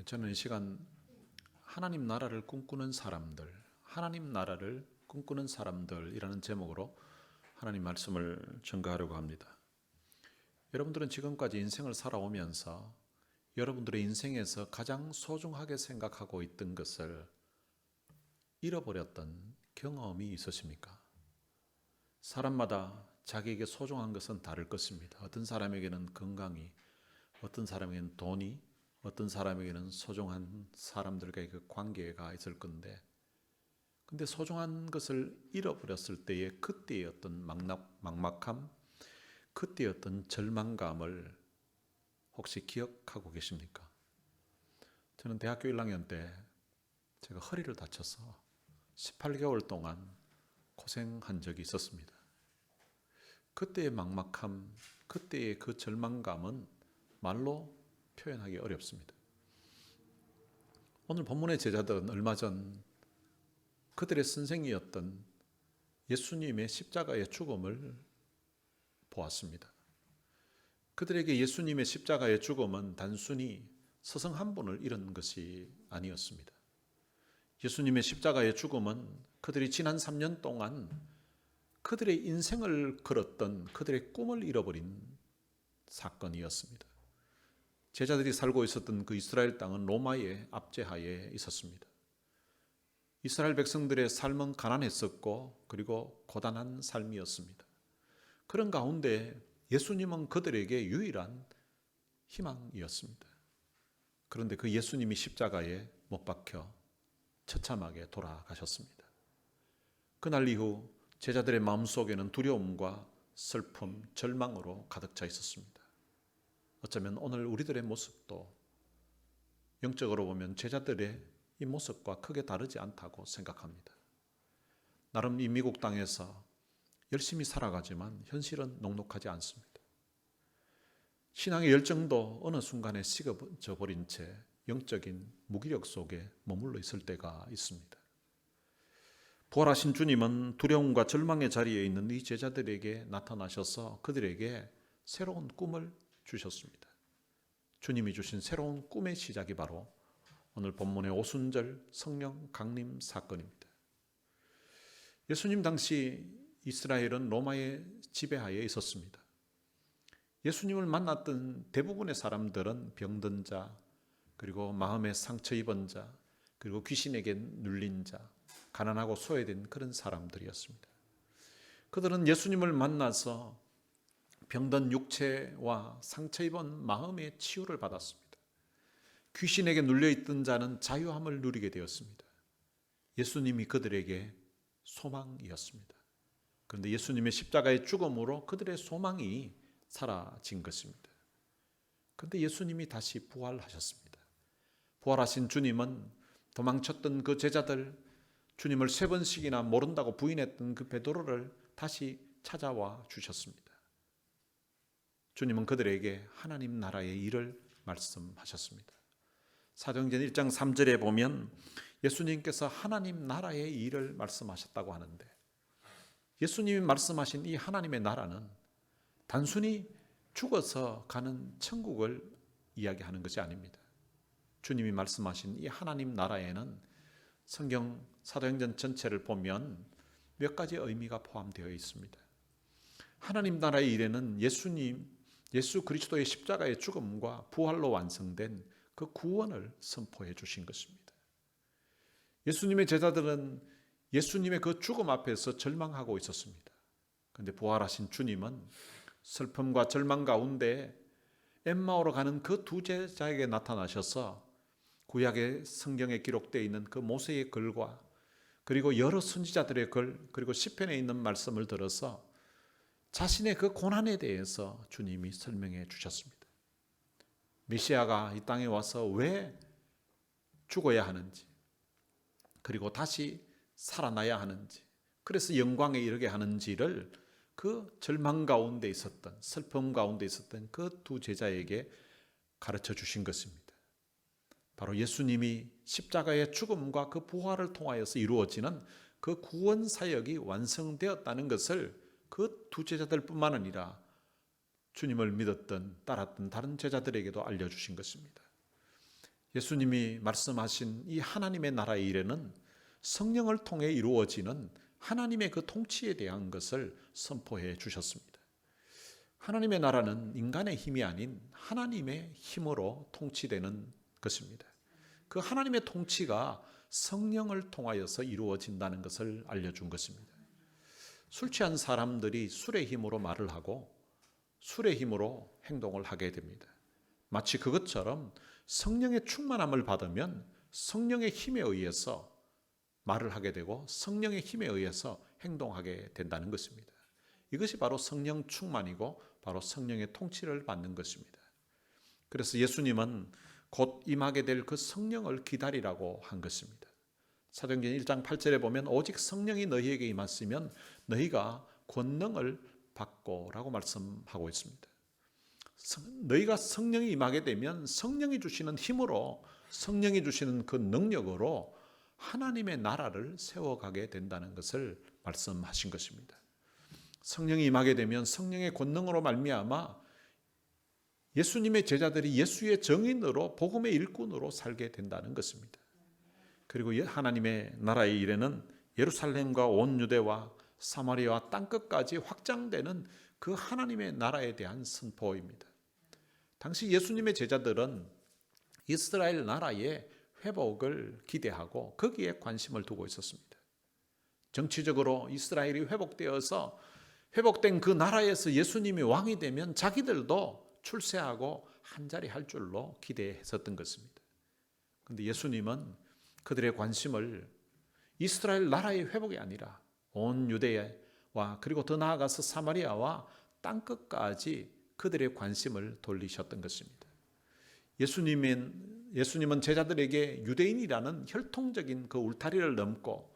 저는 이 시간 하나님 나라를 꿈꾸는 사람들, 하나님 나라를 꿈꾸는 사람들이라는 제목으로 하나님 말씀을 전가하려고 합니다. 여러분들은 지금까지 인생을 살아오면서 여러분들의 인생에서 가장 소중하게 생각하고 있던 것을 잃어버렸던 경험이 있으십니까? 사람마다 자기에게 소중한 것은 다를 것입니다. 어떤 사람에게는 건강이, 어떤 사람에게는 돈이, 어떤 사람에게는 소중한 사람들과의 그 관계가 있을 건데, 근데 소중한 것을 잃어버렸을 때의 그때의 어떤 막막함, 그때의 어떤 절망감을 혹시 기억하고 계십니까? 저는 대학교 1학년 때 제가 허리를 다쳐서 18개월 동안 고생한 적이 있었습니다. 그때의 막막함, 그때의 그 절망감은 말로 표현하기 어렵습니다. 오늘 본문의 제자들은 얼마 전 그들의 선생이었던 예수님의 십자가의 죽음을 보았습니다. 그들에게 예수님의 십자가의 죽음은 단순히 스승 한 분을 잃은 것이 아니었습니다. 예수님의 십자가의 죽음은 그들이 지난 3년 동안 그들의 인생을 걸었던 그들의 꿈을 잃어버린 사건이었습니다. 제자들이 살고 있었던 그 이스라엘 땅은 로마의 압제하에 있었습니다. 이스라엘 백성들의 삶은 가난했었고 그리고 고단한 삶이었습니다. 그런 가운데 예수님은 그들에게 유일한 희망이었습니다. 그런데 그 예수님이 십자가에 못 박혀 처참하게 돌아가셨습니다. 그날 이후 제자들의 마음속에는 두려움과 슬픔, 절망으로 가득 차 있었습니다. 어쩌면 오늘 우리들의 모습도 영적으로 보면 제자들의 이 모습과 크게 다르지 않다고 생각합니다. 나름 이 미국 땅에서 열심히 살아가지만 현실은 녹록하지 않습니다. 신앙의 열정도 어느 순간에 식어져 버린 채 영적인 무기력 속에 머물러 있을 때가 있습니다. 부활하신 주님은 두려움과 절망의 자리에 있는 이 제자들에게 나타나셔서 그들에게 새로운 꿈을 주셨습니다. 주님이 주신 새로운 꿈의 시작이 바로 오늘 본문의 오순절 성령 강림 사건입니다. 예수님 당시 이스라엘은 로마의 지배하에 있었습니다. 예수님을 만났던 대부분의 사람들은 병든 자, 그리고 마음에 상처 입은 자, 그리고 귀신에게 눌린 자, 가난하고 소외된 그런 사람들이었습니다. 그들은 예수님을 만나서 병든 육체와 상처 입은 마음의 치유를 받았습니다. 귀신에게 눌려있던 자는 자유함을 누리게 되었습니다. 예수님이 그들에게 소망이었습니다. 그런데 예수님의 십자가의 죽음으로 그들의 소망이 사라진 것입니다. 그런데 예수님이 다시 부활하셨습니다. 부활하신 주님은 도망쳤던 그 제자들, 주님을 3번씩이나 모른다고 부인했던 그 베드로를 다시 찾아와 주셨습니다. 주님은 그들에게 하나님 나라의 일을 말씀하셨습니다. 사도행전 1장 3절에 보면 예수님께서 하나님 나라의 일을 말씀하셨다고 하는데, 예수님이 말씀하신 이 하나님의 나라는 단순히 죽어서 가는 천국을 이야기하는 것이 아닙니다. 주님이 말씀하신 이 하나님 나라에는 성경 사도행전 전체를 보면 몇 가지 의미가 포함되어 있습니다. 하나님 나라의 일에는 예수 그리스도의 십자가의 죽음과 부활로 완성된 그 구원을 선포해 주신 것입니다. 예수님의 제자들은 예수님의 그 죽음 앞에서 절망하고 있었습니다. 그런데 부활하신 주님은 슬픔과 절망 가운데 엠마오로 가는 그 2 제자에게 나타나셔서 구약의 성경에 기록되어 있는 그 모세의 글과 그리고 여러 선지자들의 글, 그리고 시편에 있는 말씀을 들어서 자신의 그 고난에 대해서 주님이 설명해 주셨습니다. 메시아가 이 땅에 와서 왜 죽어야 하는지, 그리고 다시 살아나야 하는지, 그래서 영광에 이르게 하는지를 그 절망 가운데 있었던, 슬픔 가운데 있었던 그 2 제자에게 가르쳐 주신 것입니다. 바로 예수님이 십자가의 죽음과 그 부활을 통하여서 이루어지는 그 구원 사역이 완성되었다는 것을 그 2 제자들뿐만 아니라 주님을 믿었던, 따랐던 다른 제자들에게도 알려주신 것입니다. 예수님이 말씀하신 이 하나님의 나라의 일에는 성령을 통해 이루어지는 하나님의 그 통치에 대한 것을 선포해 주셨습니다. 하나님의 나라는 인간의 힘이 아닌 하나님의 힘으로 통치되는 것입니다. 그 하나님의 통치가 성령을 통하여서 이루어진다는 것을 알려준 것입니다. 술 취한 사람들이 술의 힘으로 말을 하고 술의 힘으로 행동을 하게 됩니다. 마치 그것처럼 성령의 충만함을 받으면 성령의 힘에 의해서 말을 하게 되고 성령의 힘에 의해서 행동하게 된다는 것입니다. 이것이 바로 성령 충만이고 바로 성령의 통치를 받는 것입니다. 그래서 예수님은 곧 임하게 될 그 성령을 기다리라고 한 것입니다. 사도행전 1장 8절에 보면 오직 성령이 너희에게 임하시면 너희가 권능을 받고라고 말씀하고 있습니다. 너희가 성령이 임하게 되면 성령이 주시는 힘으로, 성령이 주시는 그 능력으로 하나님의 나라를 세워가게 된다는 것을 말씀하신 것입니다. 성령이 임하게 되면 성령의 권능으로 말미암아 예수님의 제자들이 예수의 증인으로 복음의 일꾼으로 살게 된다는 것입니다. 그리고 하나님의 나라의 일에는 예루살렘과 온 유대와 사마리아와 땅끝까지 확장되는 그 하나님의 나라에 대한 선포입니다. 당시 예수님의 제자들은 이스라엘 나라의 회복을 기대하고 거기에 관심을 두고 있었습니다. 정치적으로 이스라엘이 회복되어서 회복된 그 나라에서 예수님이 왕이 되면 자기들도 출세하고 한자리 할 줄로 기대했었던 것입니다. 그런데 예수님은 그들의 관심을 이스라엘 나라의 회복이 아니라 온 유대와 그리고 더 나아가서 사마리아와 땅끝까지 그들의 관심을 돌리셨던 것입니다. 예수님은 제자들에게 유대인이라는 혈통적인 그 울타리를 넘고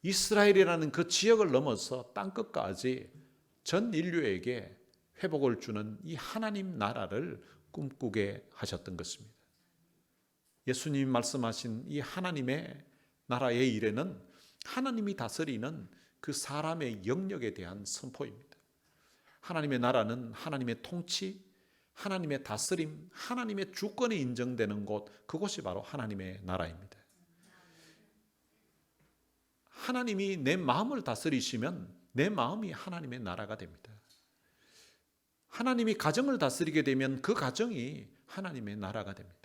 이스라엘이라는 그 지역을 넘어서 땅끝까지 전 인류에게 회복을 주는 이 하나님 나라를 꿈꾸게 하셨던 것입니다. 예수님이 말씀하신 이 하나님의 나라의 일에는 하나님이 다스리는 그 사람의 영역에 대한 선포입니다. 하나님의 나라는 하나님의 통치, 하나님의 다스림, 하나님의 주권이 인정되는 곳, 그곳이 바로 하나님의 나라입니다. 하나님이 내 마음을 다스리시면 내 마음이 하나님의 나라가 됩니다. 하나님이 가정을 다스리게 되면 그 가정이 하나님의 나라가 됩니다.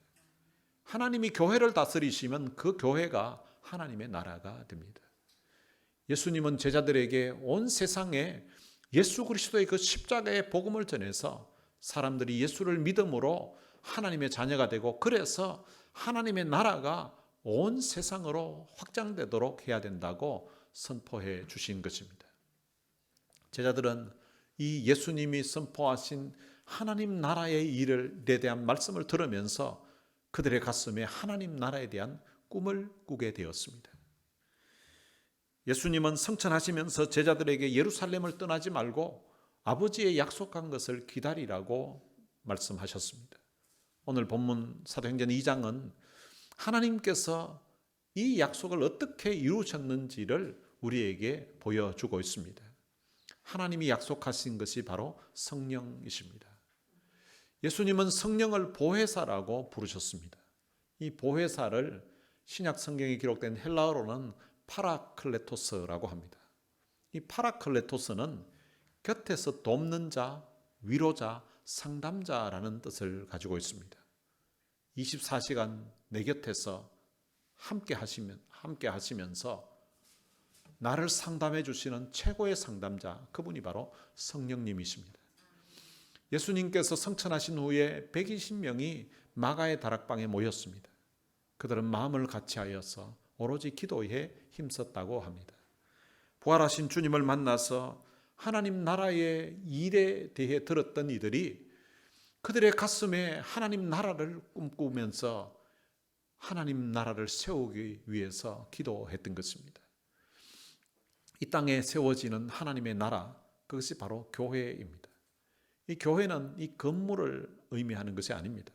하나님이 교회를 다스리시면 그 교회가 하나님의 나라가 됩니다. 예수님은 제자들에게 온 세상에 예수 그리스도의 그 십자가의 복음을 전해서 사람들이 예수를 믿음으로 하나님의 자녀가 되고 그래서 하나님의 나라가 온 세상으로 확장되도록 해야 된다고 선포해 주신 것입니다. 제자들은 이 예수님이 선포하신 하나님 나라의 일에 대한 말씀을 들으면서 그들의 가슴에 하나님 나라에 대한 꿈을 꾸게 되었습니다. 예수님은 성천하시면서 제자들에게 예루살렘을 떠나지 말고 아버지의 약속한 것을 기다리라고 말씀하셨습니다. 오늘 본문 사도행전 2장은 하나님께서 이 약속을 어떻게 이루셨는지를 우리에게 보여주고 있습니다. 하나님이 약속하신 것이 바로 성령이십니다. 예수님은 성령을 보혜사라고 부르셨습니다. 이 보혜사를 신약 성경에 기록된 헬라어로는 파라클레토스라고 합니다. 이 파라클레토스는 곁에서 돕는 자, 위로자, 상담자라는 뜻을 가지고 있습니다. 24시간 내 곁에서 함께 하시면서 나를 상담해 주시는 최고의 상담자, 그분이 바로 성령님이십니다. 예수님께서 성천하신 후에 120명이 마가의 다락방에 모였습니다. 그들은 마음을 같이하여서 오로지 기도에 힘썼다고 합니다. 부활하신 주님을 만나서 하나님 나라의 일에 대해 들었던 이들이 그들의 가슴에 하나님 나라를 꿈꾸면서 하나님 나라를 세우기 위해서 기도했던 것입니다. 이 땅에 세워지는 하나님의 나라, 그것이 바로 교회입니다. 이 교회는 이 건물을 의미하는 것이 아닙니다.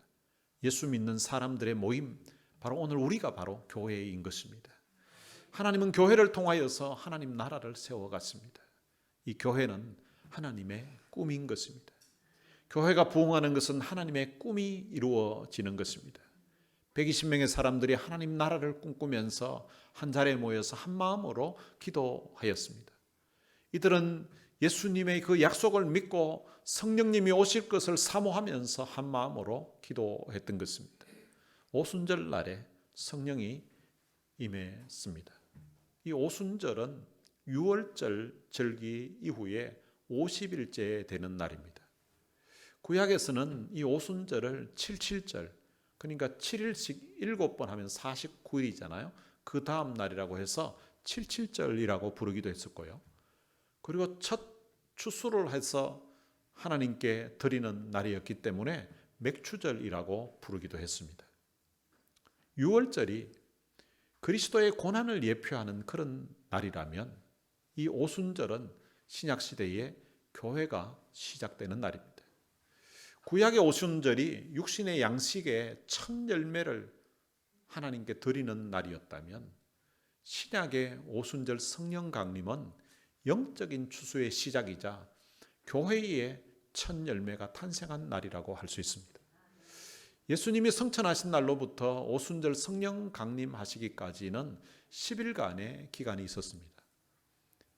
예수 믿는 사람들의 모임, 바로 오늘 우리가 바로 교회인 것입니다. 하나님은 교회를 통하여서 하나님 나라를 세워갔습니다. 이 교회는 하나님의 꿈인 것입니다. 교회가 부흥하는 것은 하나님의 꿈이 이루어지는 것입니다. 120명의 사람들이 하나님 나라를 꿈꾸면서 한 자리에 모여서 한 마음으로 기도하였습니다. 이들은 예수님의 그 약속을 믿고 성령님이 오실 것을 사모하면서 한 마음으로 기도했던 것입니다. 오순절 날에 성령이 임했습니다. 이 오순절은 유월절 절기 이후에 50일째 되는 날입니다. 구약에서는 이 오순절을 77절, 그러니까 7일씩 7번 하면 49일이잖아요. 그 다음 날이라고 해서 77절이라고 부르기도 했었고요. 그리고 첫 추수를 해서 하나님께 드리는 날이었기 때문에 맥추절이라고 부르기도 했습니다. 유월절이 그리스도의 고난을 예표하는 그런 날이라면 이 오순절은 신약시대에 교회가 시작되는 날입니다. 구약의 오순절이 육신의 양식의 첫 열매를 하나님께 드리는 날이었다면 신약의 오순절 성령 강림은 영적인 추수의 시작이자 교회의 첫 열매가 탄생한 날이라고 할 수 있습니다. 예수님이 성천하신 날로부터 오순절 성령 강림하시기까지는 10일간의 기간이 있었습니다.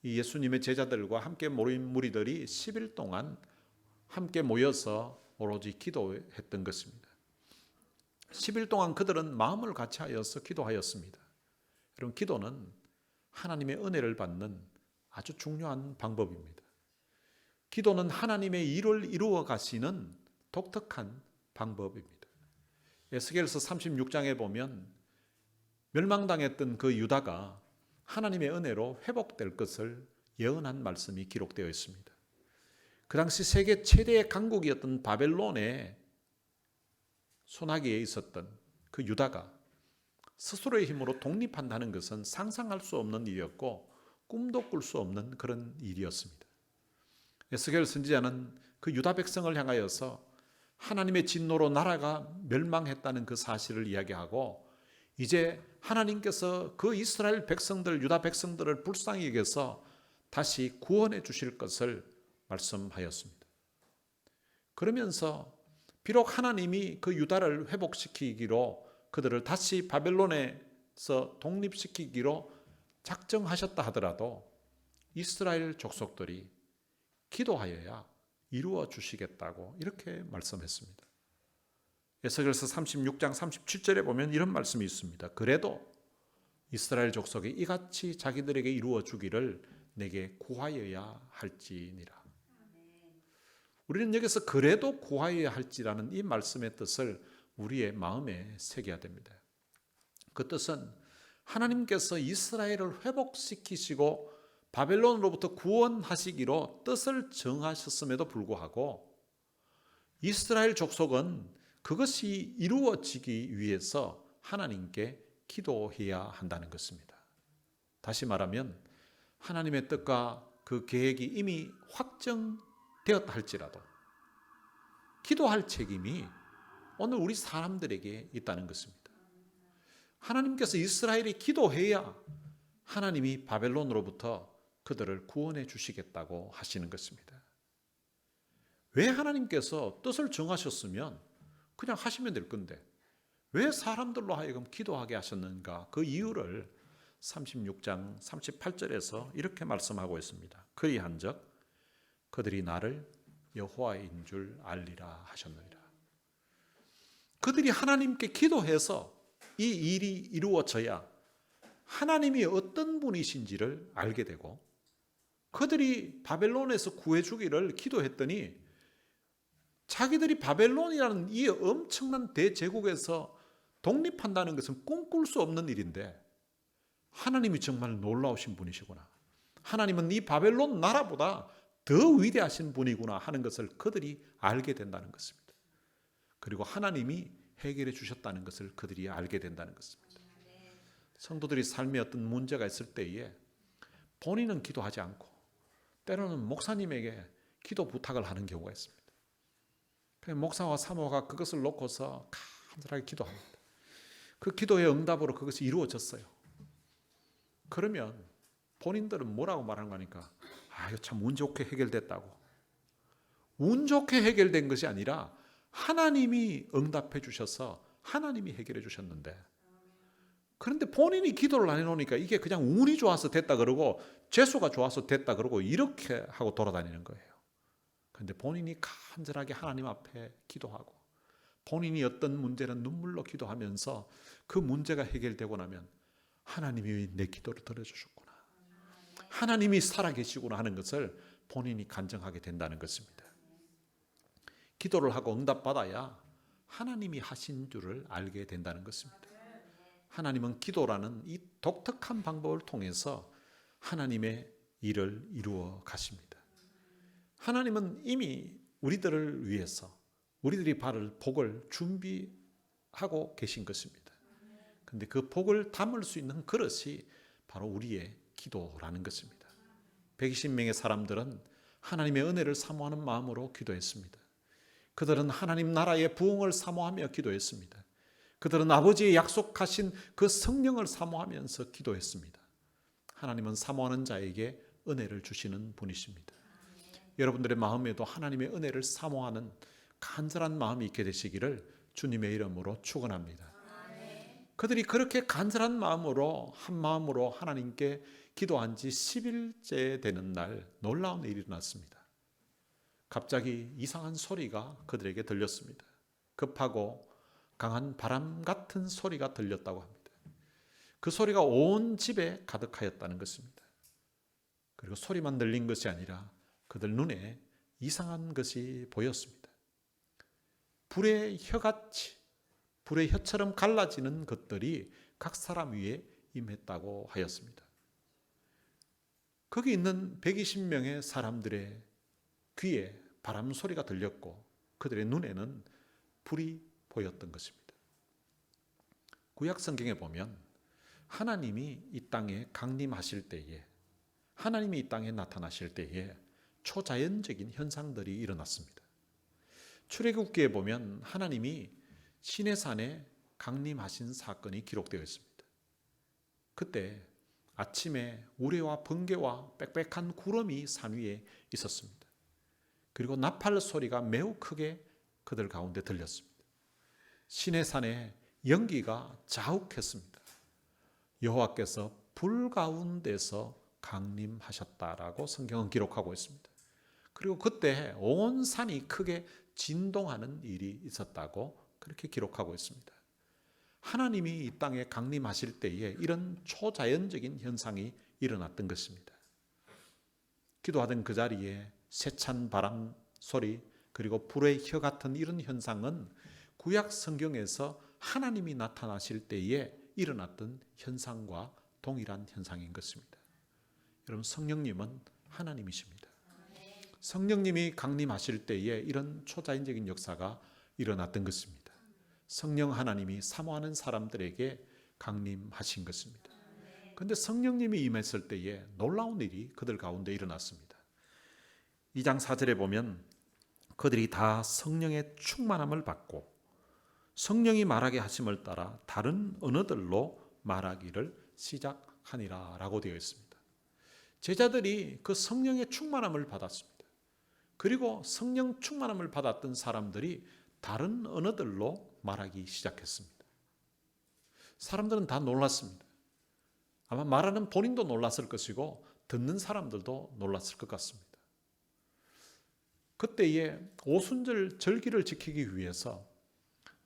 이 예수님의 제자들과 함께 모인 무리들이 10일 동안 함께 모여서 오로지 기도했던 것입니다. 10일 동안 그들은 마음을 같이하여서 기도하였습니다. 여러분, 기도는 하나님의 은혜를 받는 아주 중요한 방법입니다. 기도는 하나님의 일을 이루어 가시는 독특한 방법입니다. 에스겔서 36장에 보면 멸망당했던 그 유다가 하나님의 은혜로 회복될 것을 예언한 말씀이 기록되어 있습니다. 그 당시 세계 최대의 강국이었던 바벨론의 소나기에 있었던 그 유다가 스스로의 힘으로 독립한다는 것은 상상할 수 없는 일이었고 꿈도 꿀 수 없는 그런 일이었습니다. 에스겔 선지자는 그 유다 백성을 향하여서 하나님의 진노로 나라가 멸망했다는 그 사실을 이야기하고 이제 하나님께서 그 이스라엘 백성들, 유다 백성들을 불쌍히 여겨서 다시 구원해 주실 것을 말씀하였습니다. 그러면서 비록 하나님이 그 유다를 회복시키기로 그들을 다시 바벨론에서 독립시키기로 작정하셨다 하더라도 이스라엘 족속들이 기도하여야 이루어 주시겠다고 이렇게 말씀했습니다. 에스겔서 36장 37절에 보면 이런 말씀이 있습니다. 그래도 이스라엘 족속이 이같이 자기들에게 이루어 주기를 내게 구하여야 할지니라. 우리는 여기서 그래도 구하여야 할지라는 이 말씀의 뜻을 우리의 마음에 새겨야 됩니다. 그 뜻은 하나님께서 이스라엘을 회복시키시고 바벨론으로부터 구원하시기로 뜻을 정하셨음에도 불구하고 이스라엘 족속은 그것이 이루어지기 위해서 하나님께 기도해야 한다는 것입니다. 다시 말하면 하나님의 뜻과 그 계획이 이미 확정되었다 할지라도 기도할 책임이 오늘 우리 사람들에게 있다는 것입니다. 하나님께서 이스라엘이 기도해야 하나님이 바벨론으로부터 그들을 구원해 주시겠다고 하시는 것입니다. 왜 하나님께서 뜻을 정하셨으면 그냥 하시면 될 건데 왜 사람들로 하여금 기도하게 하셨는가? 그 이유를 36장 38절에서 이렇게 말씀하고 있습니다. 그리한즉 그들이 나를 여호와인 줄 알리라 하셨느니라. 그들이 하나님께 기도해서 이 일이 이루어져야 하나님이 어떤 분이신지를 알게 되고 그들이 바벨론에서 구해주기를 기도했더니 자기들이 바벨론이라는 이 엄청난 대제국에서 독립한다는 것은 꿈꿀 수 없는 일인데 하나님이 정말 놀라우신 분이시구나. 하나님은 이 바벨론 나라보다 더 위대하신 분이구나 하는 것을 그들이 알게 된다는 것입니다. 그리고 하나님이 해결해 주셨다는 것을 그들이 알게 된다는 것입니다. 성도들이 삶에 어떤 문제가 있을 때에 본인은 기도하지 않고 때로는 목사님에게 기도 부탁을 하는 경우가 있습니다. 목사와 사모가 그것을 놓고서 간절하게 기도합니다. 그 기도의 응답으로 그것이 이루어졌어요. 그러면 본인들은 뭐라고 말하는 거니까 이거 참 운 좋게 해결됐다고. 운 좋게 해결된 것이 아니라 하나님이 응답해 주셔서 하나님이 해결해 주셨는데, 그런데 본인이 기도를 안 해놓으니까 이게 그냥 운이 좋아서 됐다 그러고 재수가 좋아서 됐다 그러고 이렇게 하고 돌아다니는 거예요. 그런데 본인이 간절하게 하나님 앞에 기도하고 본인이 어떤 문제는 눈물로 기도하면서 그 문제가 해결되고 나면 하나님이 내 기도를 들어주셨구나, 하나님이 살아계시구나 하는 것을 본인이 간증하게 된다는 것입니다. 기도를 하고 응답받아야 하나님이 하신 줄을 알게 된다는 것입니다. 하나님은 기도라는 이 독특한 방법을 통해서 하나님의 일을 이루어 가십니다. 하나님은 이미 우리들을 위해서 우리들이 바를 복을 준비하고 계신 것입니다. 그런데 그 복을 담을 수 있는 그릇이 바로 우리의 기도라는 것입니다. 120명의 사람들은 하나님의 은혜를 사모하는 마음으로 기도했습니다. 그들은 하나님 나라의 부흥을 사모하며 기도했습니다. 그들은 아버지의 약속하신 그 성령을 사모하면서 기도했습니다. 하나님은 사모하는 자에게 은혜를 주시는 분이십니다. 여러분들의 마음에도 하나님의 은혜를 사모하는 간절한 마음이 있게 되시기를 주님의 이름으로 축원합니다. 그들이 그렇게 간절한 마음으로 한 마음으로 하나님께 기도한 지 10일째 되는 날 놀라운 일이 일어났습니다. 갑자기 이상한 소리가 그들에게 들렸습니다. 급하고 강한 바람 같은 소리가 들렸다고 합니다. 그 소리가 온 집에 가득하였다는 것입니다. 그리고 소리만 들린 것이 아니라 그들 눈에 이상한 것이 보였습니다. 불의 혀같이, 불의 혀처럼 갈라지는 것들이 각 사람 위에 임했다고 하였습니다. 거기 있는 120명의 사람들의 귀에 바람 소리가 들렸고 그들의 눈에는 불이 보였던 것입니다. 구약 성경에 보면 하나님이 이 땅에 강림하실 때에, 하나님이 이 땅에 나타나실 때에 초자연적인 현상들이 일어났습니다. 출애굽기에 보면 하나님이 시내산에 강림하신 사건이 기록되어 있습니다. 그때 아침에 우레와 번개와 빽빽한 구름이 산 위에 있었습니다. 그리고 나팔 소리가 매우 크게 그들 가운데 들렸습니다. 시내산에 연기가 자욱했습니다. 여호와께서 불 가운데서 강림하셨다라고 성경은 기록하고 있습니다. 그리고 그때 온 산이 크게 진동하는 일이 있었다고 그렇게 기록하고 있습니다. 하나님이 이 땅에 강림하실 때에 이런 초자연적인 현상이 일어났던 것입니다. 기도하던 그 자리에 세찬 바람 소리 그리고 불의 혀 같은 이런 현상은 구약 성경에서 하나님이 나타나실 때에 일어났던 현상과 동일한 현상인 것입니다. 여러분, 성령님은 하나님이십니다. 성령님이 강림하실 때에 이런 초자연적인 역사가 일어났던 것입니다. 성령 하나님이 사모하는 사람들에게 강림하신 것입니다. 그런데 성령님이 임했을 때에 놀라운 일이 그들 가운데 일어났습니다. 2장 4절에 보면 그들이 다 성령의 충만함을 받고 성령이 말하게 하심을 따라 다른 언어들로 말하기를 시작하니라 라고 되어 있습니다. 제자들이 그 성령의 충만함을 받았습니다. 그리고 성령 충만함을 받았던 사람들이 다른 언어들로 말하기 시작했습니다. 사람들은 다 놀랐습니다. 아마 말하는 본인도 놀랐을 것이고 듣는 사람들도 놀랐을 것 같습니다. 그때에 오순절 절기를 지키기 위해서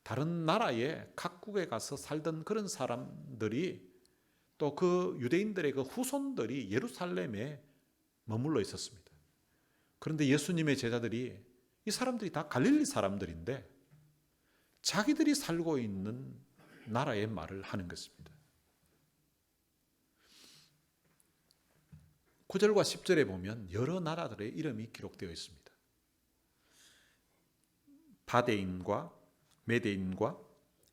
다른 나라의 각국에 가서 살던 그런 사람들이 또 그 유대인들의 그 후손들이 예루살렘에 머물러 있었습니다. 그런데 예수님의 제자들이 이 사람들이 다 갈릴리 사람들인데 자기들이 살고 있는 나라의 말을 하는 것입니다. 9절과 10절에 보면 여러 나라들의 이름이 기록되어 있습니다. 바데인과 메데인과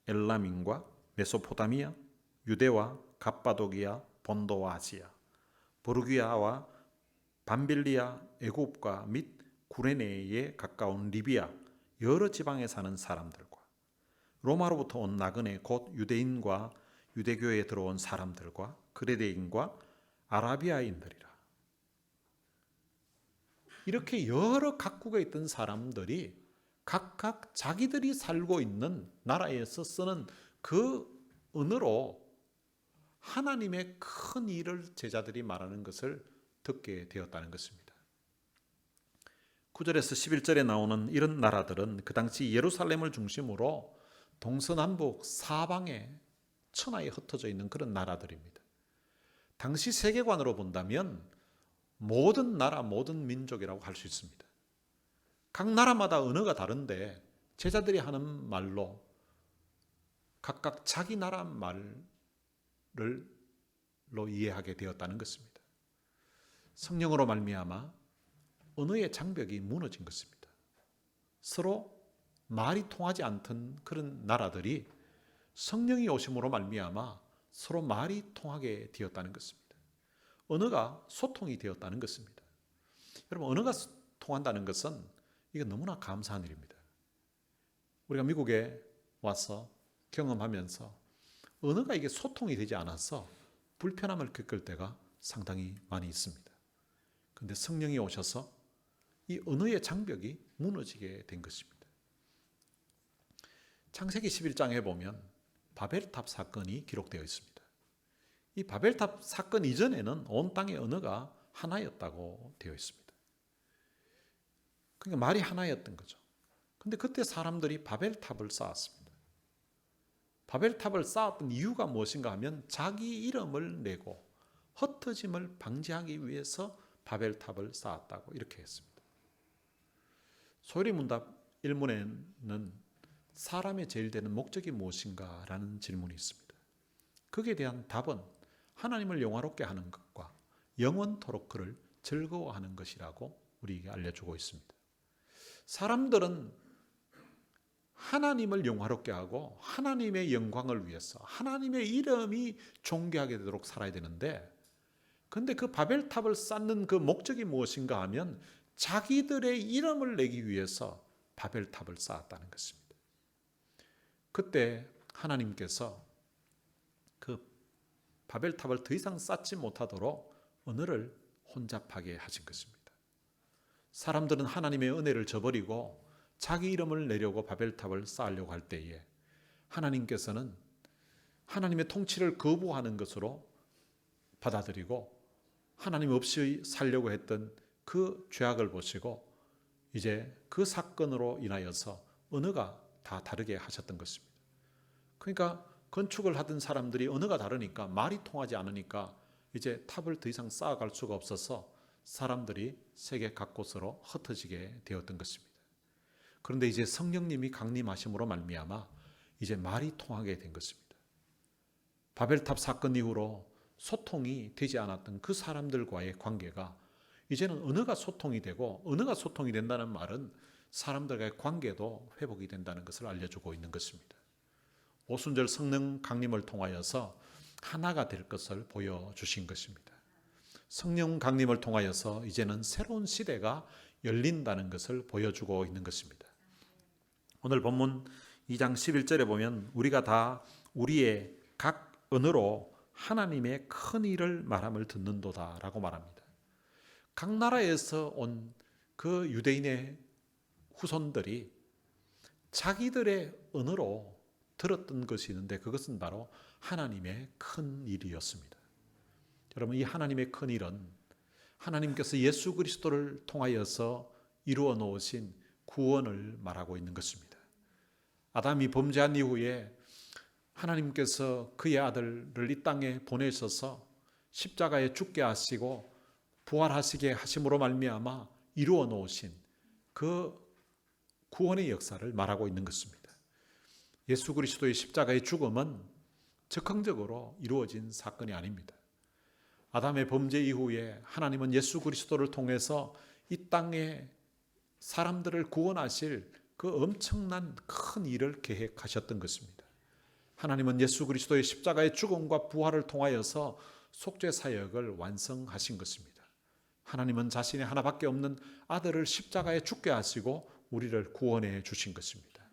엘람인과 메소포타미아, 유대와 갑바도기아, 본도와 아시아, 보르기아와 밤빌리아, 애굽과 및 구레네에 가까운 리비아 여러 지방에 사는 사람들과 로마로부터 온 나그네 곧 유대인과 유대교에 들어온 사람들과 그레데인과 아라비아인들이라. 이렇게 여러 각국에 있던 사람들이 각각 자기들이 살고 있는 나라에서 쓰는 그 언어로 하나님의 큰 일을 제자들이 말하는 것을 듣게 되었다는 것입니다. 9절에서 11절에 나오는 이런 나라들은 그 당시 예루살렘을 중심으로 동서남북 사방에 천하에 흩어져 있는 그런 나라들입니다. 당시 세계관으로 본다면 모든 나라, 모든 민족이라고 할 수 있습니다. 각 나라마다 언어가 다른데 제자들이 하는 말로 각각 자기 나라 말로 이해하게 되었다는 것입니다. 성령으로 말미암아 언어의 장벽이 무너진 것입니다. 서로 말이 통하지 않던 그런 나라들이 성령이 오심으로 말미암아 서로 말이 통하게 되었다는 것입니다. 언어가 소통이 되었다는 것입니다. 여러분, 언어가 통한다는 것은 이게 너무나 감사한 일입니다. 우리가 미국에 와서 경험하면서 언어가 이게 소통이 되지 않아서 불편함을 겪을 때가 상당히 많이 있습니다. 그런데 성령이 오셔서 이 언어의 장벽이 무너지게 된 것입니다. 창세기 11장에 보면 바벨탑 사건이 기록되어 있습니다. 이 바벨탑 사건 이전에는 온 땅의 언어가 하나였다고 되어 있습니다. 그러니까 말이 하나였던 거죠. 그런데 그때 사람들이 바벨탑을 쌓았습니다. 바벨탑을 쌓았던 이유가 무엇인가 하면 자기 이름을 내고 흩어짐을 방지하기 위해서 바벨탑을 쌓았다고 이렇게 했습니다. 소리문답 1문에는 사람의 제일 되는 목적이 무엇인가 라는 질문이 있습니다. 거기에 대한 답은 하나님을 영화롭게 하는 것과 영원토록 그를 즐거워하는 것이라고 우리에게 알려주고 있습니다. 사람들은 하나님을 영화롭게 하고 하나님의 영광을 위해서 하나님의 이름이 존귀하게 되도록 살아야 되는데, 그런데 그 바벨탑을 쌓는 그 목적이 무엇인가 하면 자기들의 이름을 내기 위해서 바벨탑을 쌓았다는 것입니다. 그때 하나님께서 그 바벨탑을 더 이상 쌓지 못하도록 언어를 혼잡하게 하신 것입니다. 사람들은 하나님의 은혜를 저버리고 자기 이름을 내려고 바벨탑을 쌓으려고 할 때에 하나님께서는 하나님의 통치를 거부하는 것으로 받아들이고 하나님 없이 살려고 했던 그 죄악을 보시고 이제 그 사건으로 인하여서 언어가 다 다르게 하셨던 것입니다. 그러니까 건축을 하던 사람들이 언어가 다르니까 말이 통하지 않으니까 이제 탑을 더 이상 쌓아갈 수가 없어서 사람들이 세계 각곳으로 흩어지게 되었던 것입니다. 그런데 이제 성령님이 강림하심으로 말미암아 이제 말이 통하게 된 것입니다. 바벨탑 사건 이후로 소통이 되지 않았던 그 사람들과의 관계가 이제는 언어가 소통이 되고, 언어가 소통이 된다는 말은 사람들과의 관계도 회복이 된다는 것을 알려주고 있는 것입니다. 오순절 성령 강림을 통하여서 하나가 될 것을 보여주신 것입니다. 성령 강림을 통하여서 이제는 새로운 시대가 열린다는 것을 보여주고 있는 것입니다. 오늘 본문 2장 11절에 보면 우리가 다 우리의 각 언어로 하나님의 큰 일을 말함을 듣는도다 라고 말합니다. 각 나라에서 온 그 유대인의 후손들이 자기들의 언어로 들었던 것이 있는데 그것은 바로 하나님의 큰 일이었습니다. 여러분, 이 하나님의 큰 일은 하나님께서 예수 그리스도를 통하여서 이루어 놓으신 구원을 말하고 있는 것입니다. 아담이 범죄한 이후에 하나님께서 그의 아들을 이 땅에 보내셔서 십자가에 죽게 하시고 부활하시게 하심으로 말미암아 이루어 놓으신 그 구원의 역사를 말하고 있는 것입니다. 예수 그리스도의 십자가의 죽음은 즉흥적으로 이루어진 사건이 아닙니다. 아담의 범죄 이후에 하나님은 예수 그리스도를 통해서 이 땅에 사람들을 구원하실 그 엄청난 큰 일을 계획하셨던 것입니다. 하나님은 예수 그리스도의 십자가의 죽음과 부활을 통하여서 속죄 사역을 완성하신 것입니다. 하나님은 자신의 하나밖에 없는 아들을 십자가에 죽게 하시고 우리를 구원해 주신 것입니다.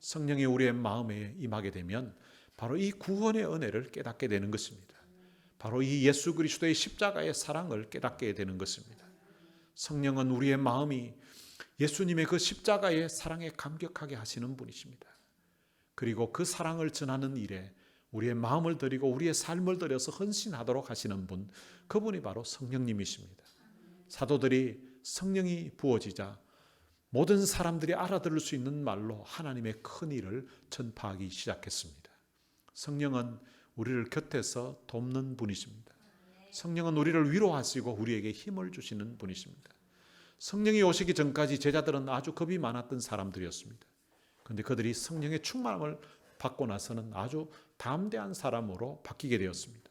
성령이 우리의 마음에 임하게 되면 바로 이 구원의 은혜를 깨닫게 되는 것입니다. 바로 이 예수 그리스도의 십자가의 사랑을 깨닫게 되는 것입니다. 성령은 우리의 마음이 예수님의 그 십자가의 사랑에 감격하게 하시는 분이십니다. 그리고 그 사랑을 전하는 일에 우리의 마음을 드리고 우리의 삶을 들여서 헌신하도록 하시는 분, 그분이 바로 성령님이십니다. 사도들이 성령이 부어지자 모든 사람들이 알아들을 수 있는 말로 하나님의 큰 일을 전파하기 시작했습니다. 성령은 우리를 곁에서 돕는 분이십니다. 성령은 우리를 위로하시고 우리에게 힘을 주시는 분이십니다. 성령이 오시기 전까지 제자들은 아주 겁이 많았던 사람들이었습니다. 그런데 그들이 성령의 충만함을 받고 나서는 아주 담대한 사람으로 바뀌게 되었습니다.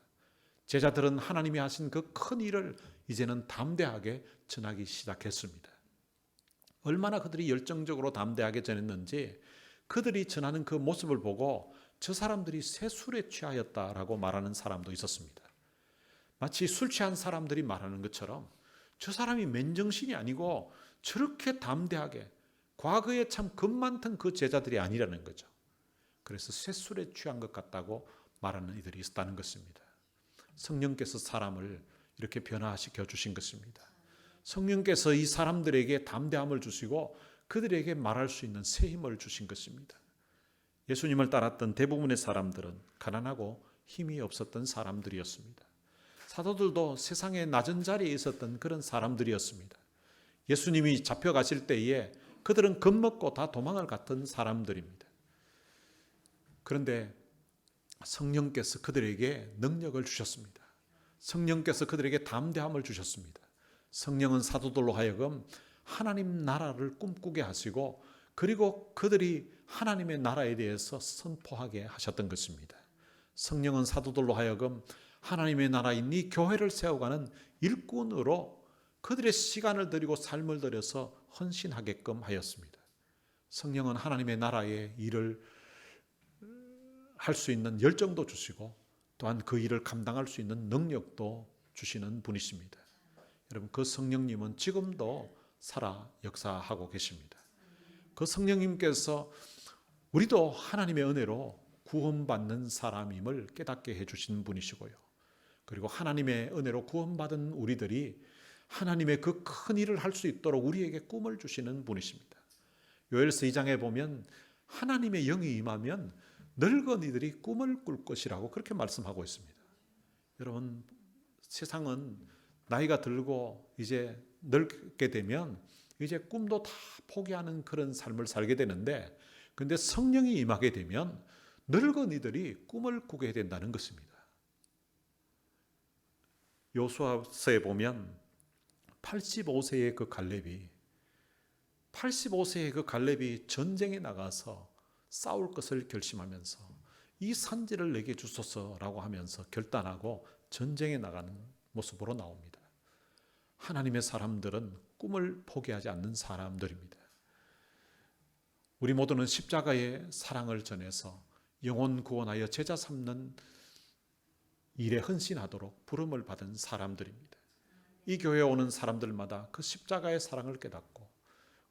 제자들은 하나님이 하신 그 큰 일을 이제는 담대하게 전하기 시작했습니다. 얼마나 그들이 열정적으로 담대하게 전했는지 그들이 전하는 그 모습을 보고 저 사람들이 새 술에 취하였다라고 말하는 사람도 있었습니다. 마치 술 취한 사람들이 말하는 것처럼 저 사람이 맨정신이 아니고 저렇게 담대하게, 과거에 참 겁 많던 그 제자들이 아니라는 거죠. 그래서 쇠술에 취한 것 같다고 말하는 이들이 있었다는 것입니다. 성령께서 사람을 이렇게 변화시켜 주신 것입니다. 성령께서 이 사람들에게 담대함을 주시고 그들에게 말할 수 있는 새 힘을 주신 것입니다. 예수님을 따랐던 대부분의 사람들은 가난하고 힘이 없었던 사람들이었습니다. 사도들도 세상의 낮은 자리에 있었던 그런 사람들이었습니다. 예수님이 잡혀가실 때에 그들은 겁먹고 다 도망을 갔던 사람들입니다. 그런데 성령께서 그들에게 능력을 주셨습니다. 성령께서 그들에게 담대함을 주셨습니다. 성령은 사도들로 하여금 하나님 나라를 꿈꾸게 하시고 그리고 그들이 하나님의 나라에 대해서 선포하게 하셨던 것입니다. 성령은 사도들로 하여금 하나님의 나라인 이 교회를 세워가는 일꾼으로 그들의 시간을 들이고 삶을 들여서 헌신하게끔 하였습니다. 성령은 하나님의 나라의 일을 할 수 있는 열정도 주시고 또한 그 일을 감당할 수 있는 능력도 주시는 분이십니다. 여러분, 그 성령님은 지금도 살아 역사하고 계십니다. 그 성령님께서 우리도 하나님의 은혜로 구원받는 사람임을 깨닫게 해주신 분이시고요. 그리고 하나님의 은혜로 구원받은 우리들이 하나님의 그 큰 일을 할 수 있도록 우리에게 꿈을 주시는 분이십니다. 요엘서 2장에 보면 하나님의 영이 임하면 늙은이들이 꿈을 꿀 것이라고 그렇게 말씀하고 있습니다. 여러분, 세상은 나이가 들고 이제 늙게 되면 이제 꿈도 다 포기하는 그런 삶을 살게 되는데, 근데 성령이 임하게 되면 늙은이들이 꿈을 꾸게 된다는 것입니다. 요수아서에 보면 85세의 그 갈렙이 전쟁에 나가서 싸울 것을 결심하면서 이 산지를 내게 주소서라고 하면서 결단하고 전쟁에 나가는 모습으로 나옵니다. 하나님의 사람들은 꿈을 포기하지 않는 사람들입니다. 우리 모두는 십자가의 사랑을 전해서 영혼 구원하여 제자 삼는 일에 헌신하도록 부름을 받은 사람들입니다. 이 교회에 오는 사람들마다 그 십자가의 사랑을 깨닫고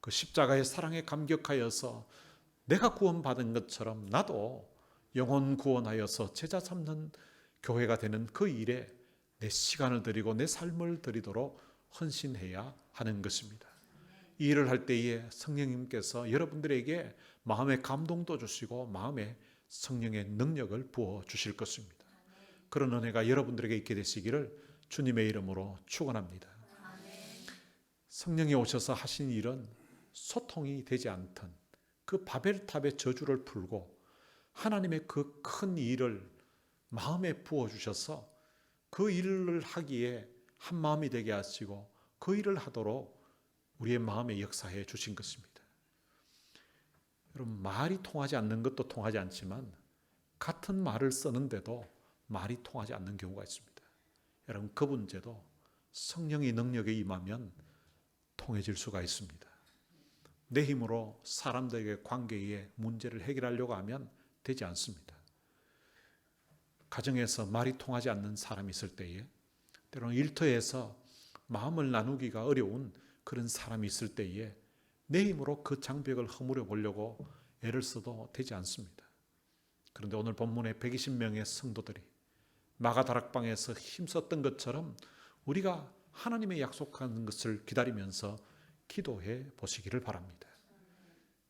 그 십자가의 사랑에 감격하여서 내가 구원받은 것처럼 나도 영혼 구원하여서 제자 삼는 교회가 되는 그 일에 내 시간을 드리고 내 삶을 드리도록 헌신해야 하는 것입니다. 이 일을 할 때에 성령님께서 여러분들에게 마음의 감동도 주시고 마음에 성령의 능력을 부어 주실 것입니다. 그런 은혜가 여러분들에게 있게 되시기를 주님의 이름으로 축원합니다. 성령이 오셔서 하신 일은 소통이 되지 않던 그 바벨탑의 저주를 풀고 하나님의 그 큰 일을 마음에 부어주셔서 그 일을 하기에 한 마음이 되게 하시고 그 일을 하도록 우리의 마음에 역사해 주신 것입니다. 여러분, 말이 통하지 않는 것도 통하지 않지만 같은 말을 쓰는데도 말이 통하지 않는 경우가 있습니다. 여러분, 그 문제도 성령의 능력에 임하면 통해질 수가 있습니다. 내 힘으로 사람들에게 관계의 문제를 해결하려고 하면 되지 않습니다. 가정에서 말이 통하지 않는 사람이 있을 때에, 때로는 일터에서 마음을 나누기가 어려운 그런 사람이 있을 때에 내 힘으로 그 장벽을 허물어 보려고 애를 써도 되지 않습니다. 그런데 오늘 본문의 120명의 성도들이 마가다락방에서 힘썼던 것처럼 우리가 하나님의 약속하는 것을 기다리면서 기도해 보시기를 바랍니다.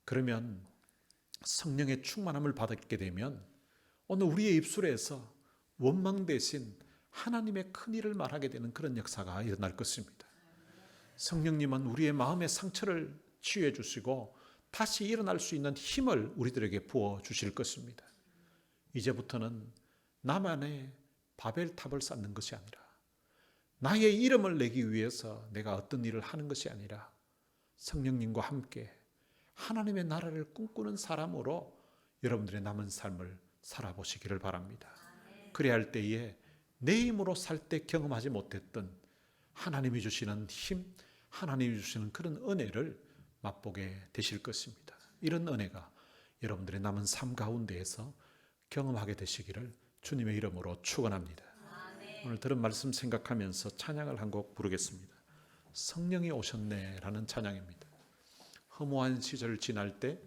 그러면 성령의 충만함을 받게 되면 오늘 우리의 입술에서 원망 대신 하나님의 큰 일을 말하게 되는 그런 역사가 일어날 것입니다. 성령님은 우리의 마음의 상처를 치유해 주시고 다시 일어날 수 있는 힘을 우리들에게 부어 주실 것입니다. 이제부터는 나만의 바벨탑을 쌓는 것이 아니라, 나의 이름을 내기 위해서 내가 어떤 일을 하는 것이 아니라 성령님과 함께 하나님의 나라를 꿈꾸는 사람으로 여러분들의 남은 삶을 살아보시기를 바랍니다. 그래야 할 때에 내 힘으로 살 때 경험하지 못했던 하나님이 주시는 힘, 하나님이 주시는 그런 은혜를 맛보게 되실 것입니다. 이런 은혜가 여러분들의 남은 삶 가운데에서 경험하게 되시기를 주님의 이름으로 축원합니다. 오늘 들은 말씀 생각하면서 찬양을 한 곡 부르겠습니다. 성령이 오셨네 라는 찬양입니다. 허무한 시절을 지날 때,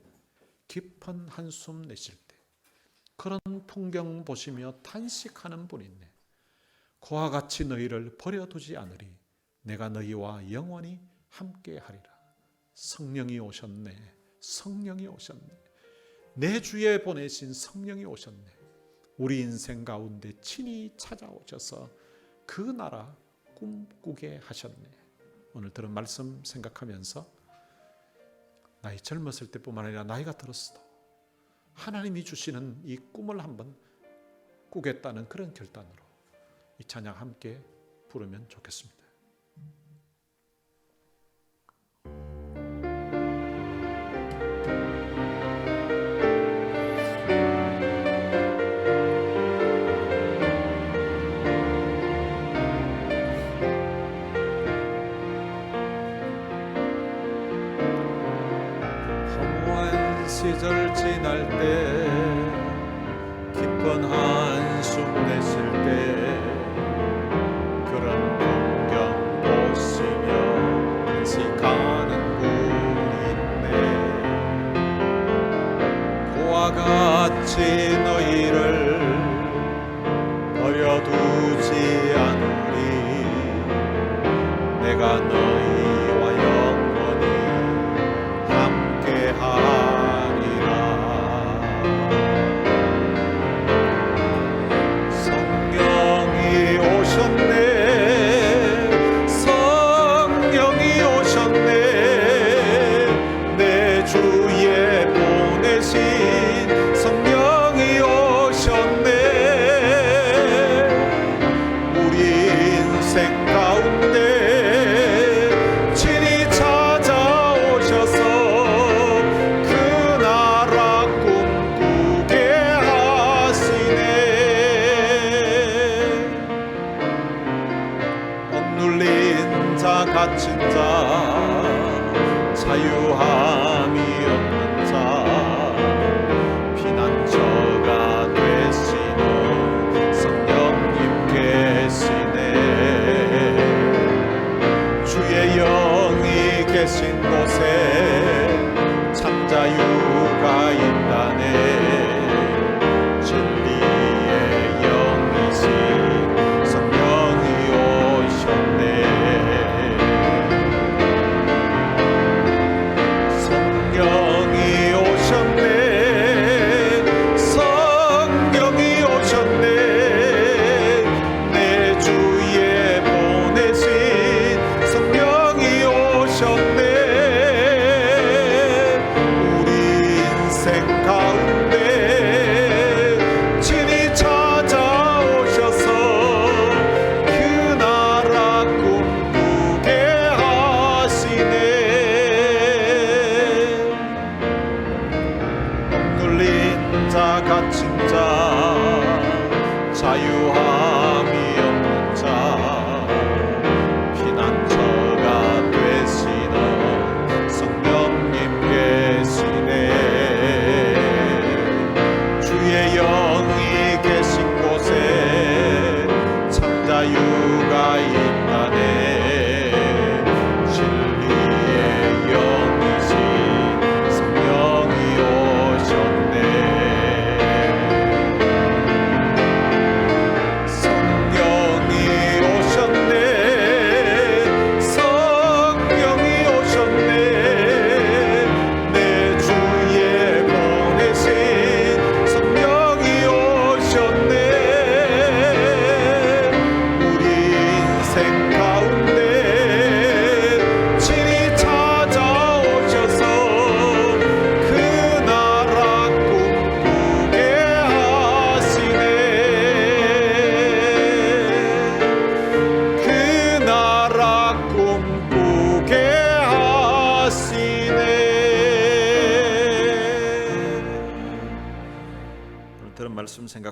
깊은 한숨 내쉴 때, 그런 풍경 보시며 탄식하는 분 있네. 그와 같이 너희를 버려두지 않으리. 내가 너희와 영원히 함께하리라. 성령이 오셨네. 성령이 오셨네. 내 주에 보내신 성령이 오셨네. 우리 인생 가운데 친히 찾아오셔서 그 나라 꿈꾸게 하셨네. 오늘 들은 말씀 생각하면서 나이 젊었을 때뿐만 아니라 나이가 들었어도 하나님이 주시는 이 꿈을 한번 꾸겠다는 그런 결단으로 이 찬양 함께 부르면 좋겠습니다. 시절 지날 때, 깊은 한숨 내쉴 때, 그런 풍경 보시며 탄식하는 분이 있네. 그와 같이 너희를 버려두지 않으리. 내가 너희와 영원히 함께하리라. 갇힌 자, 자유함이 없는 자, 피난처가 되시는 성령님 계시네. 주의 영이 계신 곳에 참 자유가 있다네. 진리의 영이신 성령이 오셨네.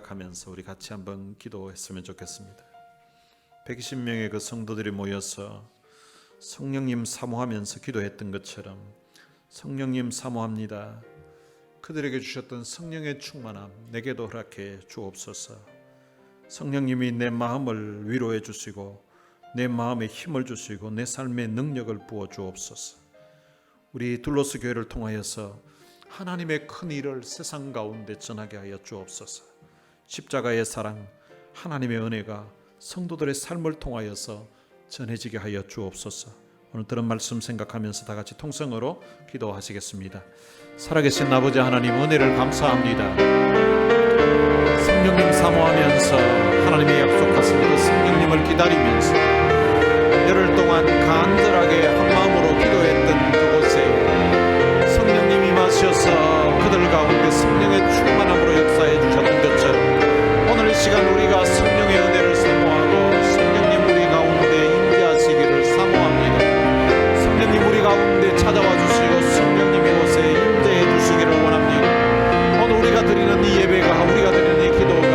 생각하면서 우리 같이 한번 기도했으면 좋겠습니다. 120명의 그 성도들이 모여서 성령님 사모하면서 기도했던 것처럼 성령님 사모합니다. 그들에게 주셨던 성령의 충만함 내게도 허락해 주옵소서. 성령님이 내 마음을 위로해 주시고 내 마음에 힘을 주시고 내 삶에 능력을 부어 주옵소서. 우리 둘로스 교회를 통하여서 하나님의 큰 일을 세상 가운데 전하게 하여 주옵소서. 십자가의 사랑, 하나님의 은혜가 성도들의 삶을 통하여서 전해지게 하여 주옵소서. 오늘 들은 말씀 생각하면서 다 같이 통성으로 기도하시겠습니다. 살아계신 아버지 하나님, 은혜를 감사합니다. 성령님 사모하면서 하나님의 약속하신 그 성령님을 기다리면서 열흘 동안 간절하게 한마음으로 기도했던 그곳에 성령님이 임하셔서 그들 가운데 성령의 충만함으로 역사해 주셨던 것처럼 오늘 이 시간 우리가 성령의 은혜를 사모하고 성령님 우리 가운데 임재하시기를 사모합니다. 성령님 우리 가운데 찾아와 주시고 성령님 이곳에 임재해 주시기를 원합니다. 오늘 우리가 드리는 이 예배가, 우리가 드리는 이 기도가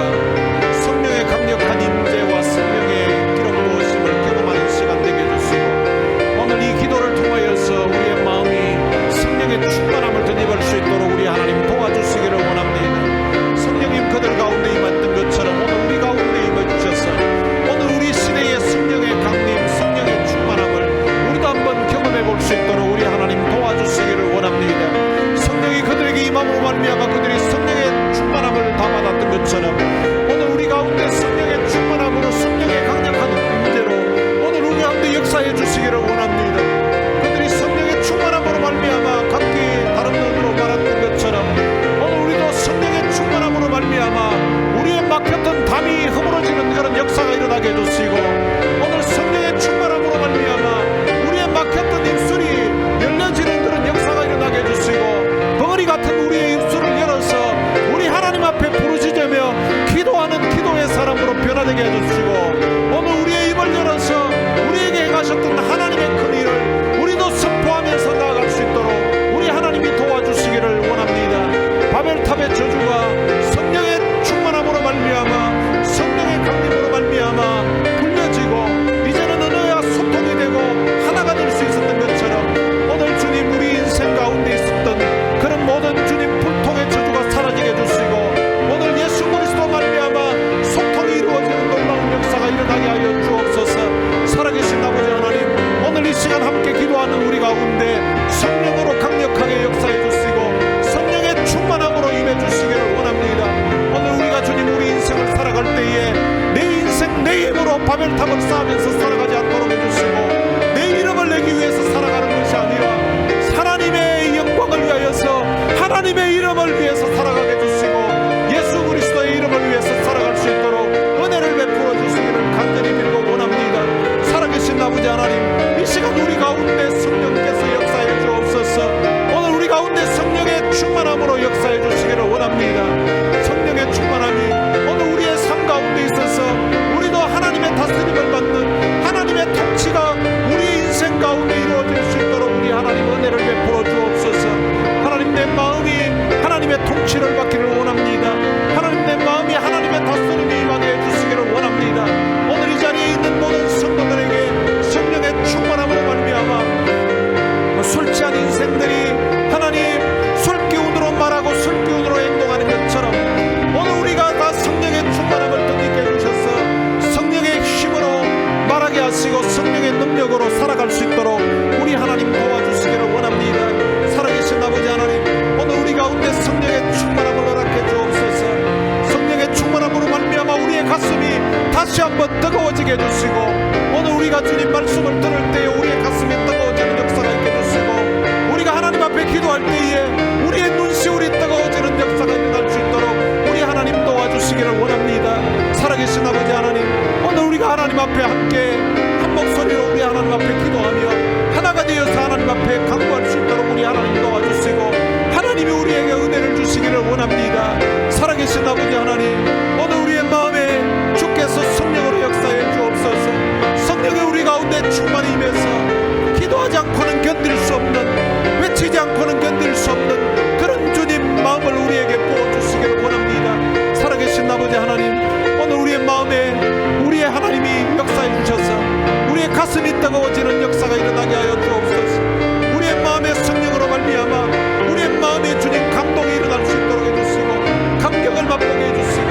성령의 강력한 임재와 성령의 기록 부으심을 경험하는 시간 되게 해주시고 오늘 이 기도를 통하여서 우리의 마음이 성령의 충만함을 덧입을 수 있도록 우리 하나님 도와주시기를 원합니다. 성령님 그들 가운데 임했던 것처럼 오늘 우리 가운데 임해주셔서 오늘 우리 시대의 성령의 강림, 성령의 충만함을 우리도 한번 경험해 볼 수 있도록 우리 하나님 도와주시기를 원합니다. 성령이 그들에게 임함으로 말미암아 그들이 성령의 충만함을 다 받았던 것처럼 오늘 우리 가운데 성령의 충만함으로 성령의 강력한 임재로 오늘 우리 가운데 역사해 주시기를 원합니다. 그들이 성령의 충만함으로 말미암아 각기 다른 눈으로 말았던 것처럼 오늘 우리도 성령의 충만함으로 말미암아 우리의 막혔던 담이 허물어지는 그런 역사가 일어나게 해주시고 오늘 성령의 충만함으로 말미암아 우리의 막혔던 입술이 열려지는 그런 역사가 일어나게 해주시고 벙어리 같은 우리의 입술을 열어서 우리 하나님 앞에 부르짖으며 기도하는 기도의 사람으로 변화되게 해주시고 오늘 우리의 입을 열어서 우리에게 행하셨던 하나님의 큰 일을 우리도 선포하면서 나아갈 수 있도록 우리 하나님이 도와주시기를 원합니다. 바벨탑의 저주가 성령의 충만함으로 말미암아 성령의 강림으로 말미암아 불려지고 이제는 은혜와 소통이 되고 하나가 될 수 있었던 것처럼 오늘 주님 우리 인생 가운데 있었던 그런 모든 주님 불통의 저주가 사라지게 해주시고 오늘 예수 그리스도 말미암아 소통이 이루어지는 놀라운 역사가 일어나게 하여 주옵소서. 살아계신 아버지 하나님, 오늘 이 시간 함께 기도하는 우리 가운데 성령으로 강력하게 역사해 주시고 성령의 충만함으로 임해 주시기를 원합니다. 오늘 우리가 주님 우리 인생을 살아갈 때에 내 인생 내 힘으로 바벨탑을 쌓으면서 살아가지 않도록 해주시고 내 이름을 내기 위해서 살아가는 것이 아니라 하나님의 영광을 위하여서 하나님의 이름을 위해서 살아가게 해주시고 예수 그리스도의 이름을 위해서 살아갈 수 있도록 은혜를 베풀어 주시기를 간절히 빌고 원합니다. 살아계신 아버지 하나님, 이 시간 우리 가운데 성령께서 역사해 주옵소서. 오늘 우리 가운데 성령의 충만함으로 역사해 주시기를 원합니다. 성령의 충만함이 오늘 우리의 삶 가운데 있어서 우리도 하나님의 다스림을 받는 하나님의 통치가 우리 인생 가운데 이루어질 수 있도록 우리 하나님 은혜를 베풀어 주옵소서. 하나님 내 마음이 하나님의 통치를 받기를 원합니다. 하나님 내 마음이 하나님의 다스림에 임하게 해주시기를 원합니다. 오늘 이 자리에 있는 모든 성도들에게 성령의 충만함으로 말미암아 술 취한 인생들이 하나님 술 기운으로 말하고 술 기운으로 행동하는 것처럼 오늘 우리가 다 성령의 충만함을 덧입게 해주셔서 성령의 힘으로 말하게 하시고 성령의 능력으로 살아갈 수 있도록 우리 하나님 도와주시기를 원합니다. 살아계신 아버지 하나님, 오늘 우리 가운데 성령의 충만함을 허락해 주옵소서. 성령의 충만함으로 말미암아 우리의 가슴이 다시 한번 뜨거워지게 해주시고 오늘 우리가 주님 말씀을 들을 때에 우리의 가슴이 뜨거워지는 역사가 있게 해주시고 우리가 하나님 앞에 기도할 때에 우리의 눈시울이 뜨거워지는 역사가 일어날 수 있도록 우리 하나님 도와주시기를 원합니다. 살아계신 아버지 하나님, 오늘 우리가 하나님 앞에 함께 한 목소리로 우리 하나님 앞에 기도하며 하나가 되어서 하나님 앞에 강구할 수 있도록 우리 하나님 도와주시고 하나님이 우리에게 은혜를 주시기를 원합니다. 살아계신 아버지 하나님, 오늘 우리의 마음에 주께서 성령으로 역사해 주옵소서. 성령이 우리 가운데 충만히 임해서 기도하지 않고는 견딜 수 없는, 외치지 않고는 견딜 수 없는 그런 주님 마음을 우리에게 부어주시기를 원합니다. 살아계신 아버지 하나님, 가슴이 뜨거워지는 역사가 일어나게 하여 주옵소서. 우리의 마음의 성령으로 말미암아 우리의 마음에 주님 감동이 일어날 수 있도록 해주시고 감격을 맛보게 해주시고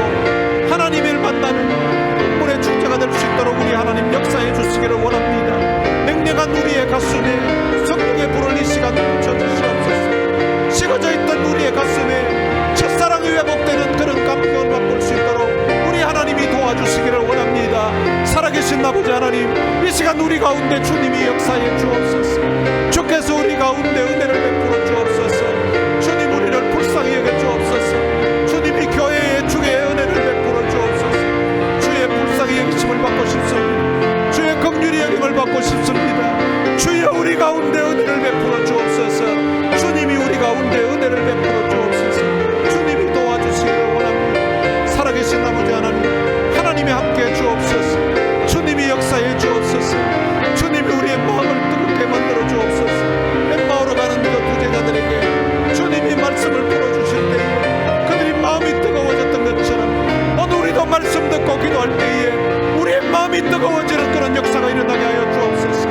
하나님을 만나는 물의 축제가 될 수 있도록 우리 하나님 역사해 주시기를 원합니다. 냉랭한 우리의 가슴에 성령의 불을 이 시간 붙여주시옵소서. 식어져 있던 우리의 가슴에 첫사랑이 회복되는 그런 감격을 맛볼 수 있도록 우리 하나님이 도와주시기를 원합니다. 살아계신 아버지 하나님, 이 시간 우리 가운데 주님이 역사해 주옵소서. 주께서 우리 가운데 은혜를 베풀어 주옵소서. 주님 우리를 불쌍히 여겨 주옵소서. 주님이 교회에 주의 은혜를 베풀어 주옵소서. 주의 불쌍히 여기심을 받고 싶습니다. 주의 긍휼히 여김을 받고 싶습니다. 주여 우리 가운데 은혜를 베풀어 주옵소서. 주님이 우리 가운데 은혜를 베풀어 주옵소서. 주님이 도와주시기를 원합니다. 살아계신 아버지 하나님, 하나님이 함께해 주옵소서. 주님이 역사해 주옵소서. 주님이 우리의 마음을 뜨겁게 만들어 주옵소서. 엠마오로 가는 그 두 제자들에게 주님이 말씀을 풀어주실 때에 그들이 마음이 뜨거워졌던 것처럼 오늘 우리도 말씀 듣고 기도할 때에 우리의 마음이 뜨거워지는 그런 역사가 일어나게 하여 주옵소서.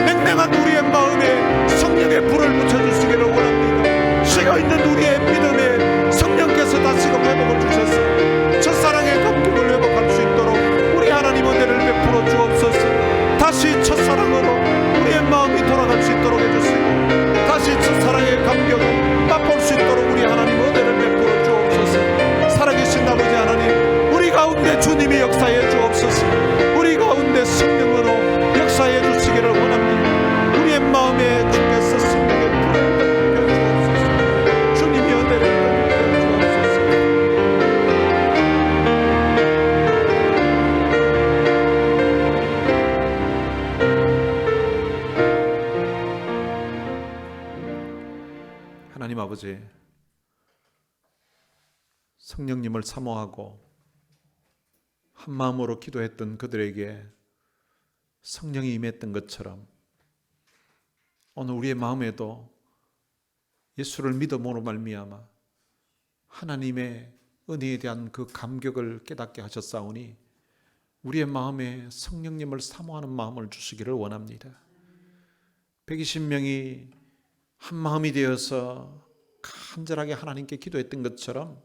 냉랭한 우리의 마음에 성령의 불을 붙여주시기를 원합니다. 식어있는 우리의 믿음에 성령께서 다시금 회복을 주셔서 첫사랑의 감격을 회복할 수 있도록 우리 하나님 은혜를 베풀어 주옵소서. 다시 첫사랑으로 우리의 마음이 돌아갈 수 있도록 해주시고 다시 첫사랑의 감격을 맛볼 수 있도록 우리 하나님 은혜를 베풀어 주옵소서. 살아계신 아버지 하나님, 우리 가운데 주님이 역사해 주옵소서. 우리 가운데 성령으로 역사해 주시기를 원합니다. 우리의 마음에 주께서 성령의 불을 밝혀 주옵소서. 주님이 은혜를 밝혀 주옵소서. 하나님 아버지, 성령님을 사모하고 한 마음으로 기도했던 그들에게 성령이 임했던 것처럼 오늘 우리의 마음에도 예수를 믿음으로 말미암아 하나님의 은혜에 대한 그 감격을 깨닫게 하셨사오니 우리의 마음에 성령님을 사모하는 마음을 주시기를 원합니다. 120명이 한 마음이 되어서 간절하게 하나님께 기도했던 것처럼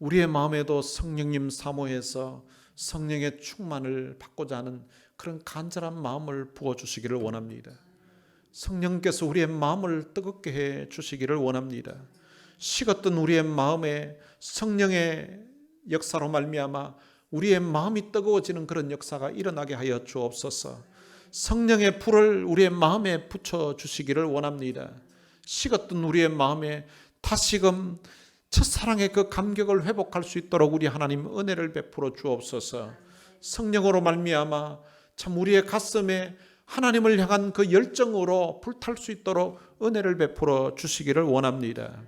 우리의 마음에도 성령님 사모해서 성령의 충만을 받고자 하는 그런 간절한 마음을 부어주시기를 원합니다. 성령께서 우리의 마음을 뜨겁게 해 주시기를 원합니다. 식었던 우리의 마음에 성령의 역사로 말미암아 우리의 마음이 뜨거워지는 그런 역사가 일어나게 하여 주옵소서. 성령의 불을 우리의 마음에 붙여 주시기를 원합니다. 식었던 우리의 마음에 다시금 첫사랑의 그 감격을 회복할 수 있도록 우리 하나님 은혜를 베풀어 주옵소서. 성령으로 말미암아 참 우리의 가슴에 하나님을 향한 그 열정으로 불탈 수 있도록 은혜를 베풀어 주시기를 원합니다.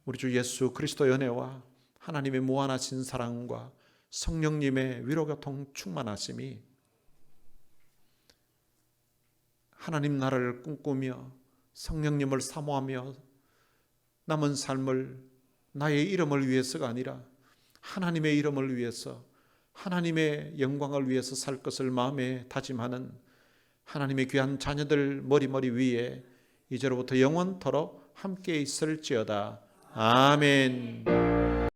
우리 주 예수 그리스도의 은혜와 하나님의 무한하신 사랑과 성령님의 위로교통 충만하심이 하나님 나라를 꿈꾸며 성령님을 사모하며 남은 삶을 나의 이름을 위해서가 아니라 하나님의 이름을 위해서 하나님의 영광을 위해서 살 것을 마음에 다짐하는 하나님의 귀한 자녀들 머리 위에 이제로부터 영원토록 함께 있을지어다. 아멘.